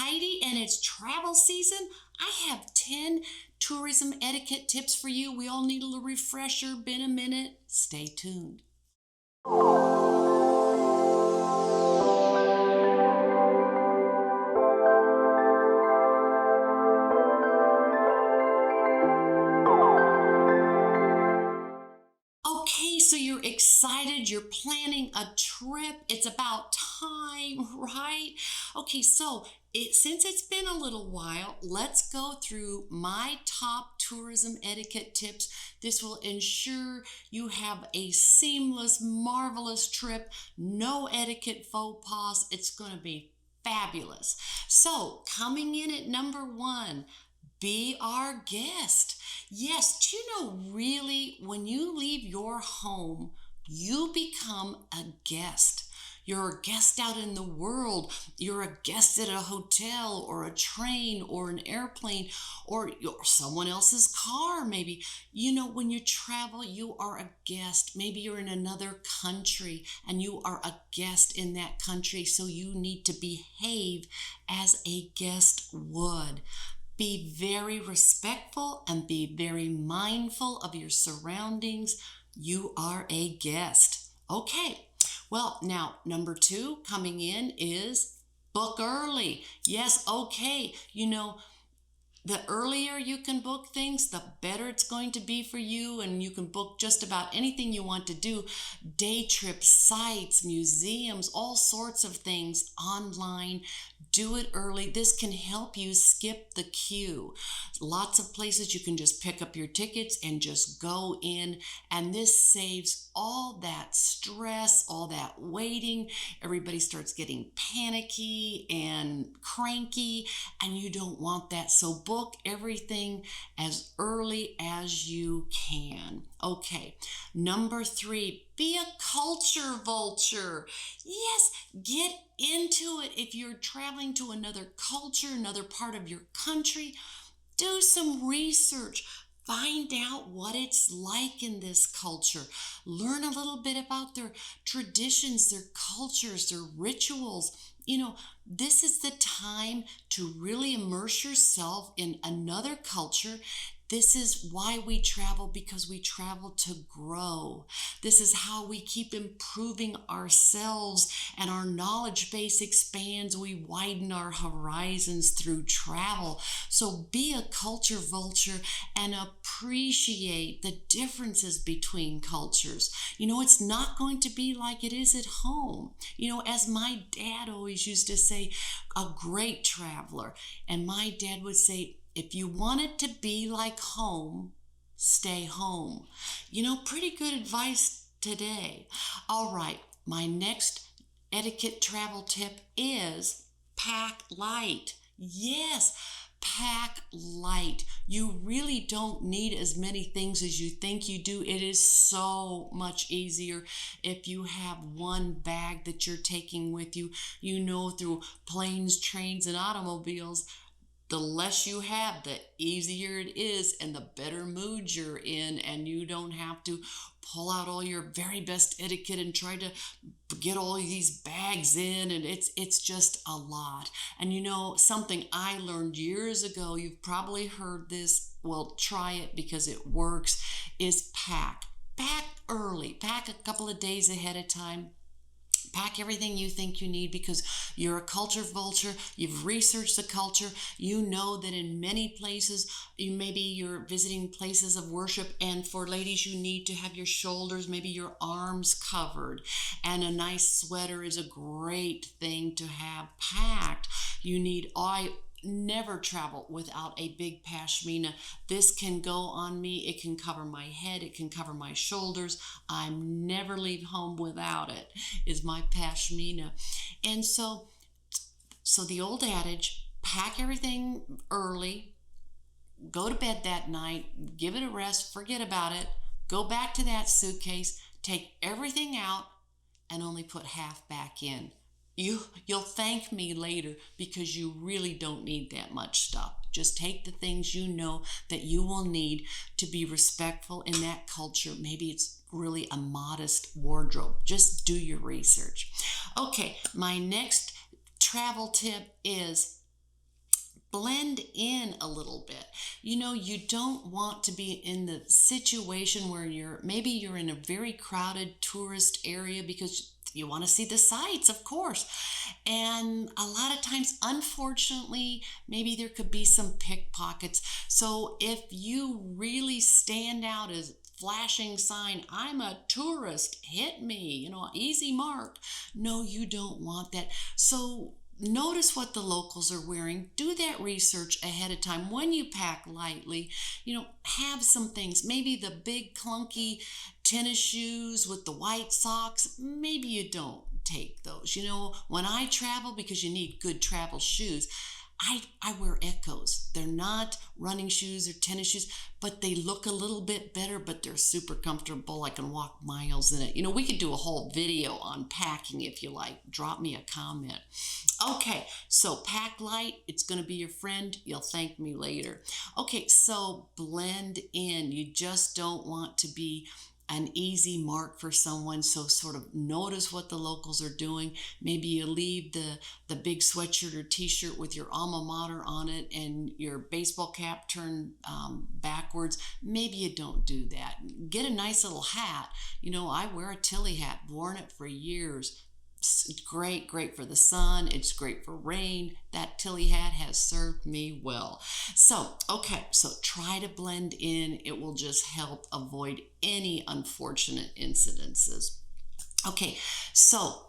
Heidi, and it's travel season. I have 10 tourism etiquette tips for you. We all need a little refresher. Been a minute. Stay tuned. Okay, so you're excited, you're planning a trip. It's about time, right? Okay, so since it's been a little while, let's go through my top tourism etiquette tips. This will ensure you have a seamless, marvelous trip, no etiquette faux pas. It's going to be fabulous. So, coming in at number one, be our guest. Yes, do you know really when you leave your home, you become a guest. You're a guest out in the world. You're a guest at a hotel or a train or an airplane or someone else's car, maybe. You know, when you travel, you are a guest. Maybe you're in another country and you are a guest in that country, so you need to behave as a guest would. Be very respectful and be very mindful of your surroundings. You are a guest. Okay, well, now number two coming in is book early. Yes, okay, the earlier you can book things, the better it's going to be for you, and you can book just about anything you want to do. Day trips, sites, museums, all sorts of things online. Do it early. This can help you skip the queue. Lots of places you can just pick up your tickets and just go in, and this saves all that stress, all that waiting. Everybody starts getting panicky and cranky, and you don't want that. So book everything as early as you can. Okay, number three, be a culture vulture. Yes, get into it. If you're traveling to another culture, another part of your country, do some research. Find out what it's like in this culture. Learn a little bit about their traditions, their cultures, their rituals. This is the time to really immerse yourself in another culture. This is why we travel, because we travel to grow. This is how we keep improving ourselves, and our knowledge base expands. We widen our horizons through travel. So be a culture vulture and appreciate the differences between cultures. It's not going to be like it is at home. As my dad always used to say, a great traveler, and my dad would say, if you want it to be like home, stay home. Pretty good advice today. All right, my next etiquette travel tip is pack light. Yes, pack light. You really don't need as many things as you think you do. It is so much easier if you have one bag that you're taking with you. Through planes, trains, and automobiles, the less you have, the easier it is and the better mood you're in, and you don't have to pull out all your very best etiquette and try to get all these bags in, and it's just a lot. And something I learned years ago, you've probably heard this, well, try it because it works, is pack early. Pack a couple of days ahead of time. Pack everything you think you need, because you're a culture vulture. You've researched the culture. You know that in many places, maybe you're visiting places of worship, and for ladies, you need to have your shoulders, maybe your arms covered. And a nice sweater is a great thing to have packed. I never travel without a big pashmina. This can go on me. It can cover my head. It can cover my shoulders. I never leave home without it, is my pashmina. And so the old adage, pack everything early, go to bed that night, give it a rest, forget about it, go back to that suitcase, take everything out, and only put half back in. You'll thank me later, because you really don't need that much stuff. Just take the things you know that you will need to be respectful in that culture. Maybe it's really a modest wardrobe. Just do your research. Okay, my next travel tip is blend in a little bit. You don't want to be in the situation where maybe you're in a very crowded tourist area because you want to see the sights, of course. And a lot of times, unfortunately, maybe there could be some pickpockets. So if you really stand out as flashing sign, I'm a tourist, hit me, easy mark. No, you don't want that. So notice what the locals are wearing. Do that research ahead of time. When you pack lightly, have some things. Maybe the big clunky tennis shoes with the white socks, maybe you don't take those. When I travel, because you need good travel shoes, I wear Echoes. They're not running shoes or tennis shoes, but they look a little bit better, but they're super comfortable. I can walk miles in it. We could do a whole video on packing if you like. Drop me a comment. Okay, so pack light. It's going to be your friend. You'll thank me later. Okay, so blend in. You just don't want to be an easy mark for someone. So sort of notice what the locals are doing. Maybe you leave the big sweatshirt or t-shirt with your alma mater on it and your baseball cap turned backwards. Maybe you don't do that. Get a nice little hat. I wear a Tilly hat, worn it for years. It's great for the sun. It's great for rain. That Tilly hat has served me well. So try to blend in. It will just help avoid any unfortunate incidences. Okay, so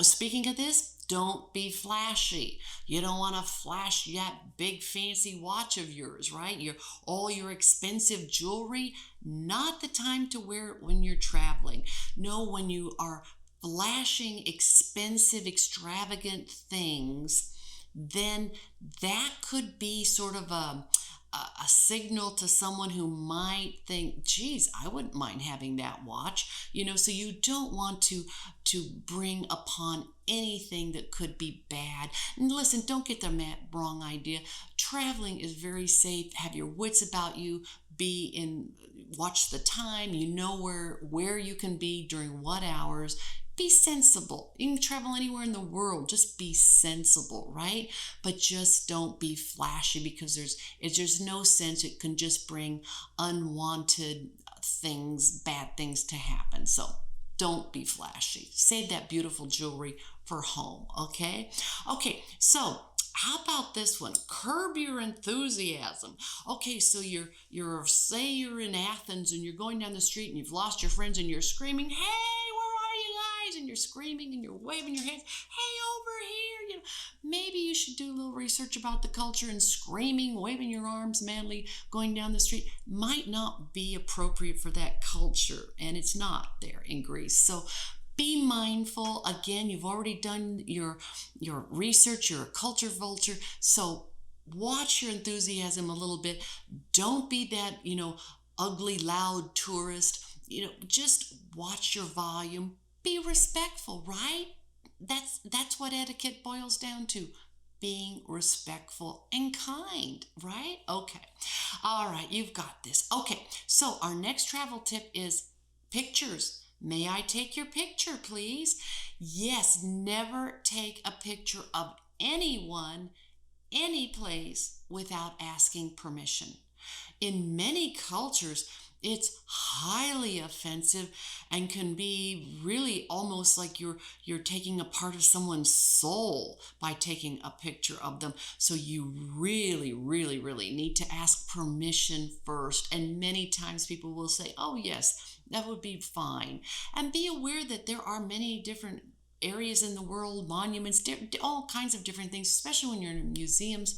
speaking of this, don't be flashy. You don't want to flash that big fancy watch of yours, right? All your expensive jewelry. Not the time to wear it when you're traveling. No, when you are flashing expensive, extravagant things, then that could be sort of a signal to someone who might think, geez, I wouldn't mind having that watch. So you don't want to bring upon anything that could be bad. And listen, don't get the wrong idea. Traveling is very safe. Have your wits about you. Watch the time. Where you can be during what hours. Be sensible. You can travel anywhere in the world. Just be sensible, right? But just don't be flashy, because there's no sense. It can just bring unwanted things, bad things to happen. So don't be flashy. Save that beautiful jewelry for home, okay? Okay, so how about this one? Curb your enthusiasm. Okay, so say you're in Athens and you're going down the street and you've lost your friends and you're screaming, "Hey, where are you guys?" And you're screaming and you're waving your hands, "Hey, over here." Maybe you should do a little research about the culture, and screaming, waving your arms madly, going down the street might not be appropriate for that culture, and it's not there in Greece. So be mindful. Again, you've already done your research. You're a culture vulture. So watch your enthusiasm a little bit. Don't be that, ugly, loud tourist. Just watch your volume. Be respectful, right? That's what etiquette boils down to. Being respectful and kind, right? Okay. All right, you've got this. Okay, so our next travel tip is pictures. May I take your picture, please? Yes, never take a picture of anyone, any place, without asking permission. In many cultures, it's highly offensive and can be really almost like you're taking a part of someone's soul by taking a picture of them. So you really, really, really need to ask permission first. And many times people will say, "Oh, yes, that would be fine." And be aware that there are many different areas in the world, monuments, all kinds of different things, especially when you're in museums,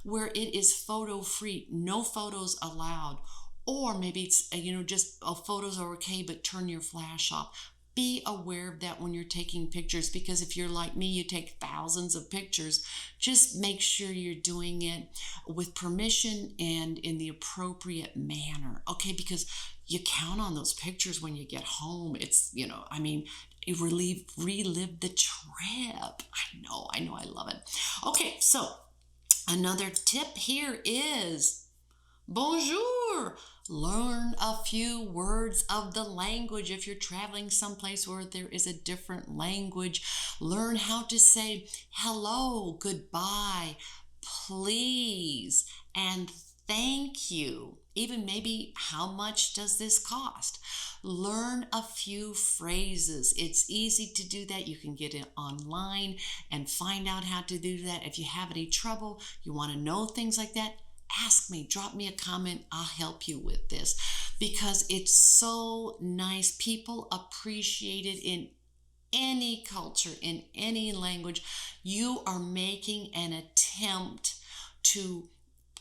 where it is photo free, no photos allowed. Or maybe it's, just photos are okay, but turn your flash off. Be aware of that when you're taking pictures, because if you're like me, you take thousands of pictures. Just make sure you're doing it with permission and in the appropriate manner, okay? Because you count on those pictures when you get home. It's, you relive the trip. I know, I love it. Okay, so another tip here is bonjour. Learn a few words of the language. If you're traveling someplace where there is a different language, learn how to say hello, goodbye, please, and thank you. Even maybe, how much does this cost? Learn a few phrases. It's easy to do that. You can get it online and find out how to do that. If you have any trouble, you want to know things like that, ask me, drop me a comment. I'll help you with this because it's so nice. People appreciate it in any culture, in any language. You are making an attempt to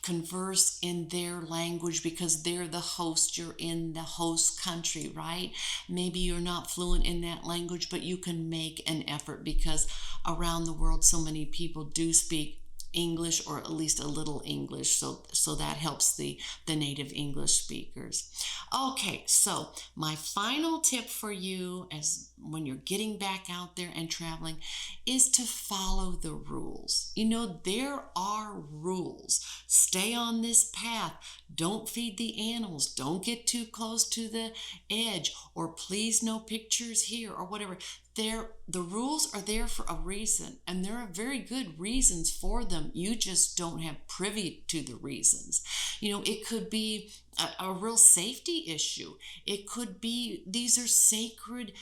converse in their language because they're the host. You're in the host country, right? Maybe you're not fluent in that language, but you can make an effort because around the world, so many people do speak English, or at least a little English, so that helps the native English speakers. Okay, so my final tip for you as when you're getting back out there and traveling is to follow the rules. You know, there are rules. Stay on this path. Don't feed the animals. Don't get too close to the edge, or please no pictures here, or whatever. The rules are there for a reason, and there are very good reasons for them. You just don't have privy to the reasons. You know, it could be a real safety issue. It could be these are sacred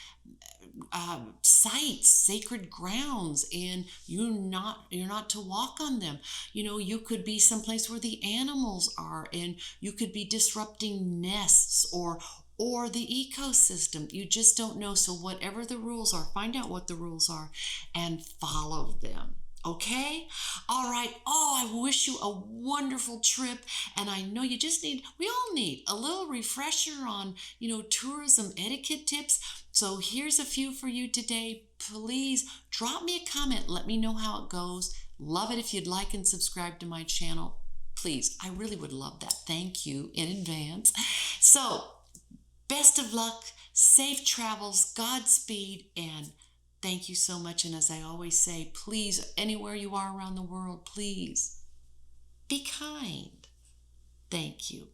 sites, sacred grounds, and you're not to walk on them. You know, you could be someplace where the animals are, and you could be disrupting nests or the ecosystem. You just don't know. So whatever the rules are, find out what the rules are and follow them. Okay? All right. Oh, I wish you a wonderful trip. And I know we all need a little refresher on, tourism etiquette tips. So here's a few for you today. Please drop me a comment. Let me know how it goes. Love it if you'd like and subscribe to my channel. Please, I really would love that. Thank you in advance. So, best of luck, safe travels, Godspeed, and thank you so much. And as I always say, please, anywhere you are around the world, please be kind. Thank you.